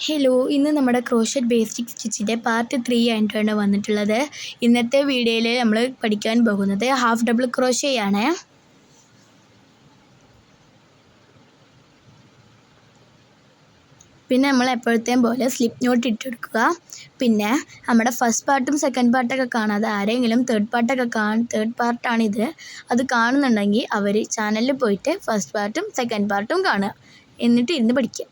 Hello, ഇന്ന് നമ്മുടെ crochet basic സ്റ്റിച്ചിൻ്റെ part 3 ആയിട്ടാണ് വന്നിട്ടുള്ളത്. ഇന്നത്തെ വീഡിയോയിൽ നമ്മൾ പഠിക്കാൻ പോകുന്നത് ഹാഫ് ഡബിൾ ക്രോഷയാണ്. പിന്നെ നമ്മൾ എപ്പോഴത്തെയും പോലെ സ്ലിപ്പ് നോട്ട് ഇട്ടെടുക്കുക. പിന്നെ നമ്മുടെ ഫസ്റ്റ് പാർട്ടും സെക്കൻഡ് പാർട്ടൊക്കെ കാണാതെ ആരെങ്കിലും തേർഡ് പാർട്ടാണിത് അത് കാണുന്നുണ്ടെങ്കിൽ അവർ ചാനലിൽ പോയിട്ട് ഫസ്റ്റ് പാർട്ടും സെക്കൻഡ് പാർട്ടും കാണുക, എന്നിട്ട് ഇരുന്ന് പഠിക്കുക.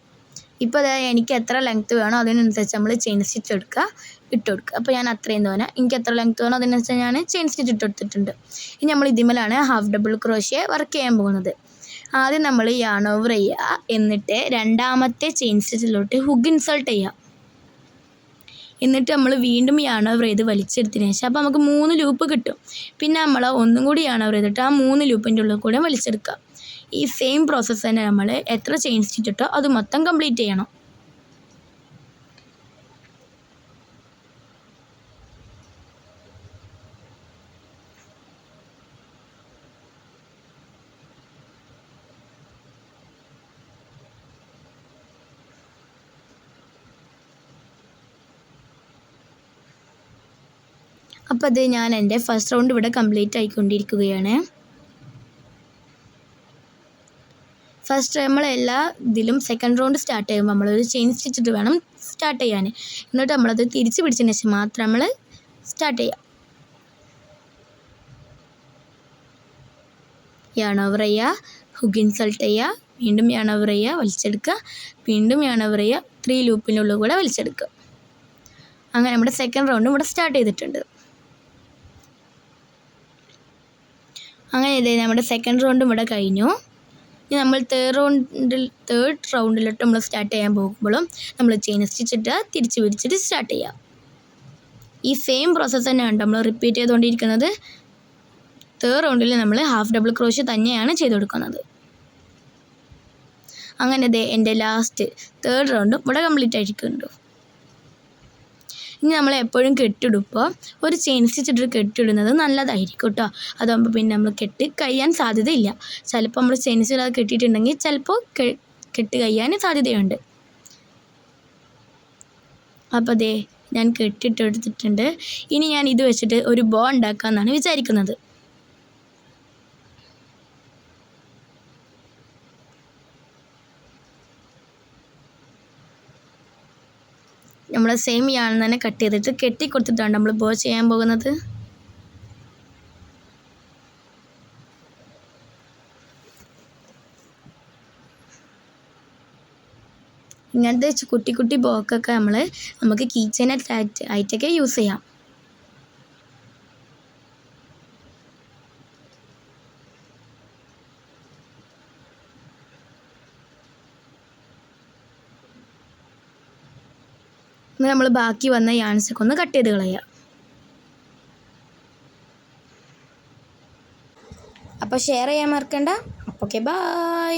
ഇപ്പോൾ അതായത് എനിക്ക് എത്ര ലെങ്ത്ത് വേണോ അതിനനുസരിച്ച് നമ്മൾ ചെയിൻ സ്റ്റിച്ച് ഇട്ട് കൊടുക്കുക. അപ്പോൾ ഞാൻ അത്രയും തോന്നെ എനിക്ക് എത്ര ലെങ്ത്ത് വേണോ അതിനനുസരിച്ച് ഞാൻ ചെയിൻ സ്റ്റിച്ച് ഇട്ട് കൊടുത്തിട്ടുണ്ട്. ഇനി നമ്മൾ ഇതിന്മേലാണ് ഹാഫ് ഡബിൾ ക്രോഷ്യ വർക്ക് ചെയ്യാൻ പോകുന്നത്. ആദ്യം നമ്മൾ യാൺ ഓവർ ചെയ്യുക, എന്നിട്ട് രണ്ടാമത്തെ ചെയിൻ സ്റ്റിച്ചിലോട്ട് ഹുക്ക് ഇൻസേർട്ട് ചെയ്യുക. എന്നിട്ട് നമ്മൾ വീണ്ടും യാൺ ഓവർ ചെയ്ത് വലിച്ചെടുത്തതിന് ശേഷം അപ്പോൾ നമുക്ക് 3 ലൂപ്പ് കിട്ടും. പിന്നെ നമ്മൾ ഒന്നും കൂടി യാൺ ഓവർ ചെയ്തിട്ട് ആ 3 ലൂപ്പിൻ്റെ ഉള്ളിൽ കൂടെ വലിച്ചെടുക്കുക. ഈ സെയിം പ്രോസസ്സ് തന്നെ നമ്മൾ എത്ര ചെയിൻ സ്റ്റിച്ച് ഇട്ടോ അത് മൊത്തം കംപ്ലീറ്റ് ചെയ്യണം. അപ്പോൾ അത് ഞാൻ എൻ്റെ ഫസ്റ്റ് റൗണ്ട് ഇവിടെ കംപ്ലീറ്റ് ആയിക്കൊണ്ടിരിക്കുകയാണ്. ഫസ്റ്റ് നമ്മൾ എല്ലാ ഇതിലും സെക്കൻഡ് റൗണ്ട് സ്റ്റാർട്ട് ചെയ്യുമ്പോൾ നമ്മളൊരു ചെയിൻ സ്റ്റിച്ചിട്ട് വേണം സ്റ്റാർട്ട് ചെയ്യാൻ. എന്നിട്ട് നമ്മളത് തിരിച്ച് പിടിച്ചതിന് ശേഷം മാത്രം നമ്മൾ സ്റ്റാർട്ട് ചെയ്യാം. യാൺ ഓവർ ചെയ്യുക, ഹുക്ക് ഇൻസേർട്ട് ചെയ്യുക, വീണ്ടും യാൺ ഓവർ ചെയ്യുക, വലിച്ചെടുക്കുക, വീണ്ടും യാൺ ഓവർ ചെയ്യുക, 3 ലൂപ്പിനുള്ളിൽ കൂടെ വലിച്ചെടുക്കുക. അങ്ങനെ നമ്മുടെ സെക്കൻഡ് റൗണ്ടും ഇവിടെ സ്റ്റാർട്ട് ചെയ്തിട്ടുണ്ട്. അങ്ങനെ ഇതേ നമ്മുടെ സെക്കൻഡ് റൗണ്ടും ഇവിടെ കഴിഞ്ഞു. ഇനി നമ്മൾ തേർഡ് റൗണ്ടിലോട്ട് നമ്മൾ സ്റ്റാർട്ട് ചെയ്യാൻ പോകുമ്പോഴും നമ്മൾ ചെയിൻ സ്റ്റിച്ചിട്ട് തിരിച്ച് പിടിച്ചിട്ട് സ്റ്റാർട്ട് ചെയ്യാം. ഈ സെയിം പ്രോസസ്സ് തന്നെയാണ് നമ്മൾ റിപ്പീറ്റ് ചെയ്തുകൊണ്ടിരിക്കുന്നത്. തേർഡ് റൗണ്ടിൽ നമ്മൾ ഹാഫ് ഡബിൾ ക്രോഷ്യ തന്നെയാണ് ചെയ്ത് കൊടുക്കുന്നത്. അങ്ങനെ ദേ എൻ്റെ ലാസ്റ്റ് തേർഡ് റൗണ്ടും ഇവിടെ കംപ്ലീറ്റ് ആയിരിക്കുന്നുണ്ട്. ഇനി നമ്മൾ എപ്പോഴും കെട്ടിടുമ്പോൾ ഒരു ചെയിൻ സ്റ്റിച്ചിട്ട് കെട്ടിടുന്നത് നല്ലതായിരിക്കും കേട്ടോ. അതാകുമ്പോൾ പിന്നെ നമ്മൾ കെട്ട് കഴിയാൻ സാധ്യതയില്ല. ചിലപ്പോൾ നമ്മൾ ചെയിൻ സ്റ്റിച്ച് അത് കെട്ടിയിട്ടുണ്ടെങ്കിൽ ചിലപ്പോൾ കെട്ട് കഴിയാൻ സാധ്യതയുണ്ട്. അപ്പോൾ ദേ ഞാൻ കെട്ടിട്ടെടുത്തിട്ടുണ്ട്. ഇനി ഞാൻ ഇത് വെച്ചിട്ട് ഒരു ബോ ഉണ്ടാക്കാമെന്നാണ് വിചാരിക്കുന്നത്. നമ്മൾ സെയിം യാൺ തന്നെ കട്ട് ചെയ്തിട്ട് കെട്ടി കൊടുത്തിട്ടാണ് നമ്മൾ ബോ ചെയ്യാൻ പോകുന്നത്. ഇങ്ങനത്തെ കുട്ടി കുട്ടി ബോക്കൊക്കെ നമുക്ക് കീ ചെയിൻ ആയിട്ടൊക്കെ യൂസ് ചെയ്യാം. നമ്മൾ ബാക്കി വന്ന യാൺസൊക്കെ ഒന്ന് കട്ട് ചെയ്ത് കളയാം. അപ്പോൾ ഷെയർ ചെയ്യാൻ മറക്കണ്ട. Okay, by.